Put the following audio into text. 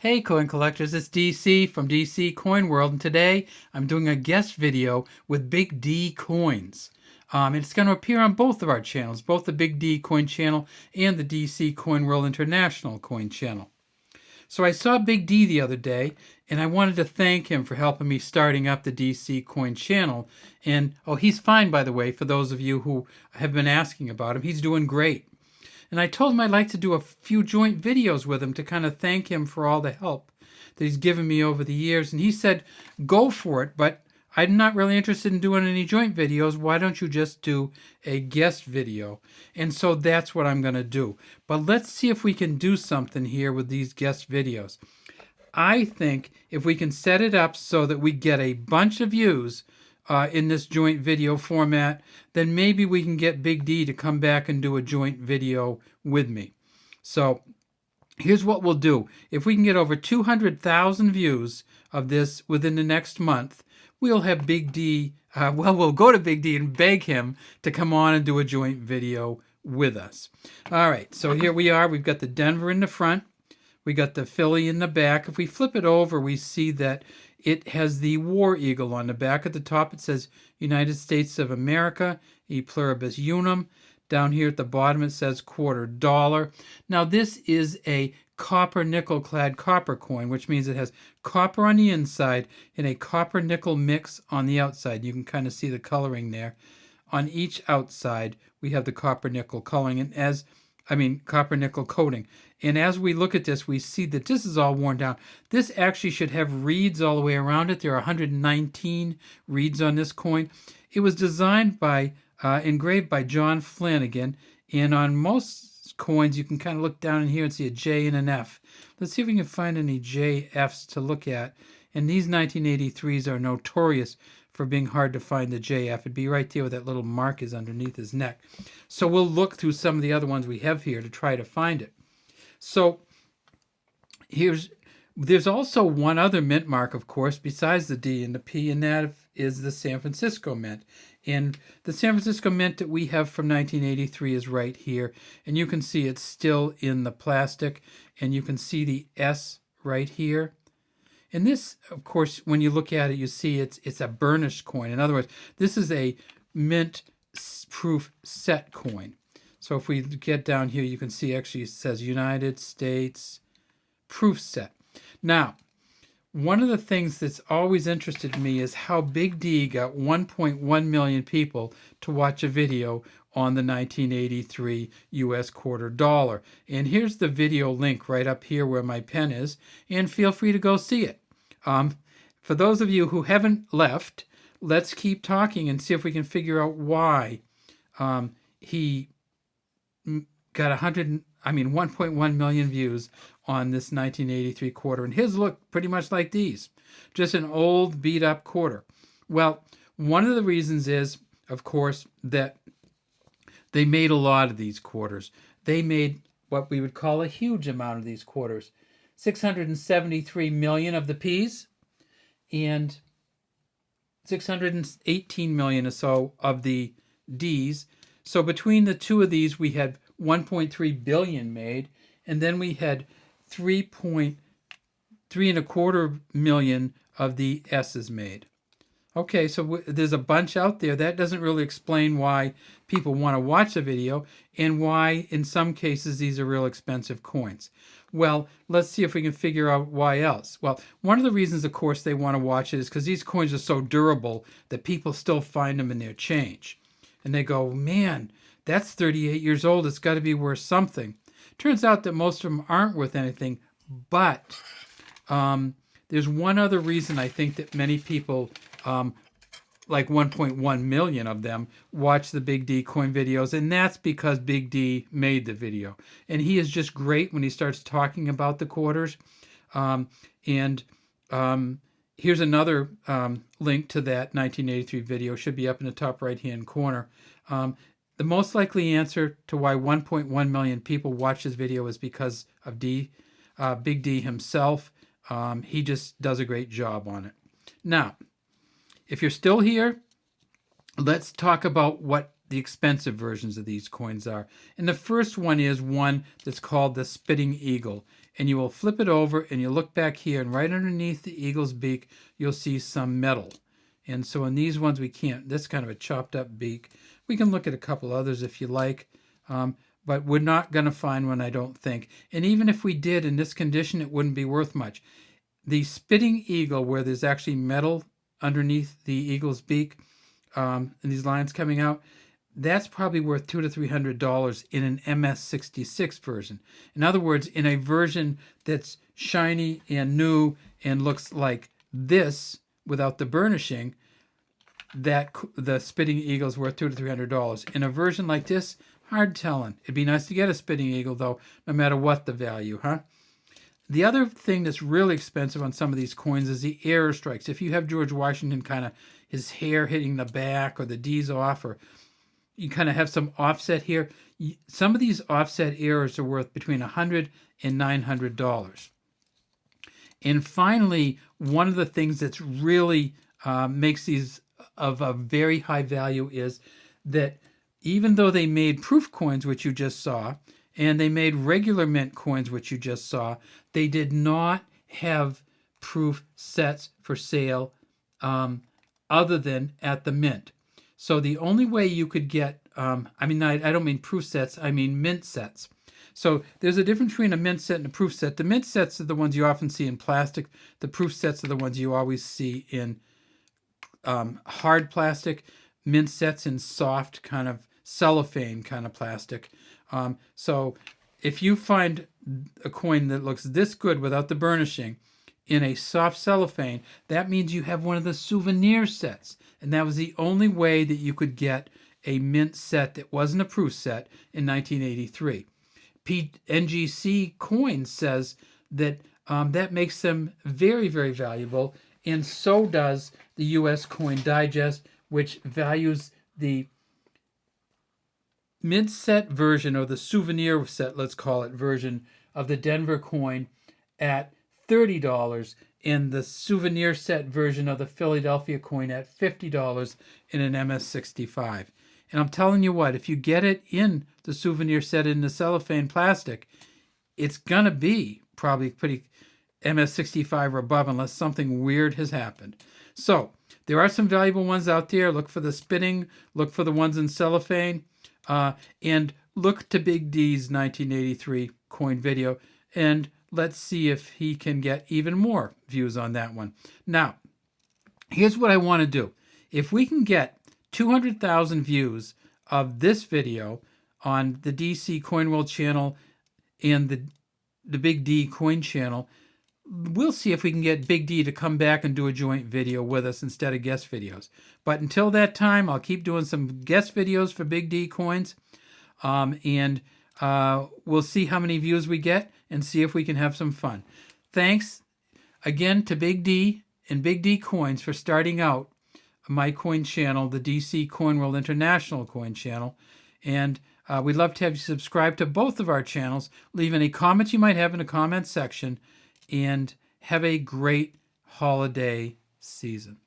Hey coin collectors, it's DC from DC Coin World, and today I'm doing a guest video with Big D Coins. It's going to appear on both of our channels, both the Big D Coin channel and the DC Coin World International Coin channel. So I saw Big D the other day, and I wanted to thank him for helping me starting up the DC Coin channel. And, oh, he's fine, by the way, for those of you who have been asking about him. He's doing great. And I told him I'd like to do a few joint videos with him to kind of thank him for all the help that he's given me over the years. And he said, go for it, but I'm not really interested in doing any joint videos. Why don't you just do a guest video? And so that's what I'm going to do. But let's see if we can do something here with these guest videos. I think if we can set it up so that we get a bunch of views in this joint video format, then maybe we can get Big D to come back and do a joint video with me. So here's what we'll do. If we can get over 200,000 views of this within the next month, we'll have Big D, we'll go to Big D and beg him to come on and do a joint video with us. All right, so here we are. We've got the Denver in the front. We got the Philly in the back. If we flip it over, we see that it has the War Eagle on the back. At the top, it says United States of America, e pluribus unum. Down here at the bottom, it says $quarter. Now, this is a copper nickel clad copper coin, which means it has copper on the inside and a copper nickel mix on the outside. You can kind of see the coloring there. On each outside, we have the copper nickel coloring, and copper nickel coating. And as we look at this, we see that this is all worn down. This actually should have reeds all the way around it. There are 119 reeds on this coin. It was designed by, engraved by John Flanagan. And on most coins, you can kind of look down in here and see a J and an F. Let's see if we can find any JFs to look at. And these 1983s are notorious for being hard to find the JF. It'd be right there where that little mark is underneath his neck. So we'll look through some of the other ones we have here to try to find it. So there's also one other mint mark, of course, besides the D and the P, and that is the San Francisco Mint. And the San Francisco Mint that we have from 1983 is right here. And you can see it's still in the plastic, and you can see the S right here. And this, of course, when you look at it, you see it's a burnished coin. In other words, this is a mint-proof set coin. So if we get down here, you can see actually it says United States proof set. Now, one of the things that's always interested me is how Big D got 1.1 million people to watch a video on the 1983 US $quarter. And here's the video link right up here where my pen is, and feel free to go see it. For those of you who haven't left, let's keep talking and see if we can figure out why he got 1.1 million views on this 1983 quarter. And his look pretty much like these, just an old beat up quarter. Well, one of the reasons is, of course, that they made a lot of these quarters. They made what we would call a huge amount of these quarters. 673 million of the P's and 618 million or so of the D's. So between the two of these, we had 1.3 billion made, and then we had 3.25 million of the S's made. Okay, so there's a bunch out there. That doesn't really explain why people want to watch the video and why, in some cases, these are real expensive coins. Well, let's see if we can figure out why else. Well, one of the reasons, of course, they want to watch it is because these coins are so durable that people still find them in their change. And they go, man, that's 38 years old. It's got to be worth something. Turns out that most of them aren't worth anything, but there's one other reason I think that many people, like 1.1 million of them, watch the Big D coin videos, and that's because Big D made the video. And he is just great when he starts talking about the quarters. Here's another link to that 1983 video, should be up in the top right-hand corner. The most likely answer to why 1.1 million people watch this video is because of Big D himself. He just does a great job on it. Now, if you're still here, let's talk about what the expensive versions of these coins are. And the first one is one that's called the Spitting Eagle. And you will flip it over and you look back here, and right underneath the eagle's beak, you'll see some metal. And so in these ones, we can't. This kind of a chopped up beak. We can look at a couple others if you like, but we're not going to find one, I don't think. And even if we did in this condition, it wouldn't be worth much. The Spitting Eagle, where there's actually metal underneath the eagle's beak, and these lines coming out, that's probably worth $200 to $300 in an MS66 version. In other words, in a version that's shiny and new and looks like this without the burnishing, that the Spitting Eagle is worth $200 to $300. In a version like this, hard telling. It'd be nice to get a Spitting Eagle, though, no matter what the value, huh? The other thing that's really expensive on some of these coins is the error strikes. If you have George Washington kind of his hair hitting the back, or the D's off, or you kind of have some offset here, some of these offset errors are worth between $100 and $900. And finally, one of the things that's really makes these of a very high value is that even though they made proof coins, which you just saw, and they made regular mint coins, which you just saw, they did not have proof sets for sale other than at the mint. So the only way you could get, I don't mean proof sets, I mean mint sets. So there's a difference between a mint set and a proof set. The mint sets are the ones you often see in plastic. The proof sets are the ones you always see in hard plastic. Mint sets in soft kind of cellophane kind of plastic. So if you find a coin that looks this good without the burnishing in a soft cellophane, that means you have one of the souvenir sets. And that was the only way that you could get a mint set that wasn't a proof set in 1983. NGC Coins says that that makes them very, very valuable, and so does the U.S. Coin Digest, which values the mint set version, or the souvenir set, let's call it, version of the Denver coin at $30, and the souvenir set version of the Philadelphia coin at $50 in an MS65. And I'm telling you what, if you get it in the souvenir set in the cellophane plastic, it's going to be probably pretty MS65 or above, unless something weird has happened. So there are some valuable ones out there. Look for the spinning, look for the ones in cellophane, and look to Big D's 1983 coin video, and let's see if he can get even more views on that one. Now, here's what I want to do. If we can get 200,000 views of this video on the DC Coin World channel and the Big D Coin channel, we'll see if we can get Big D to come back and do a joint video with us instead of guest videos. But until that time, I'll keep doing some guest videos for Big D Coins, and we'll see how many views we get and see if we can have some fun. Thanks again to Big D and Big D Coins for starting out my coin channel, the DC Coin World International Coin channel. And we'd love to have you subscribe to both of our channels. Leave any comments you might have in the comment section, and have a great holiday season.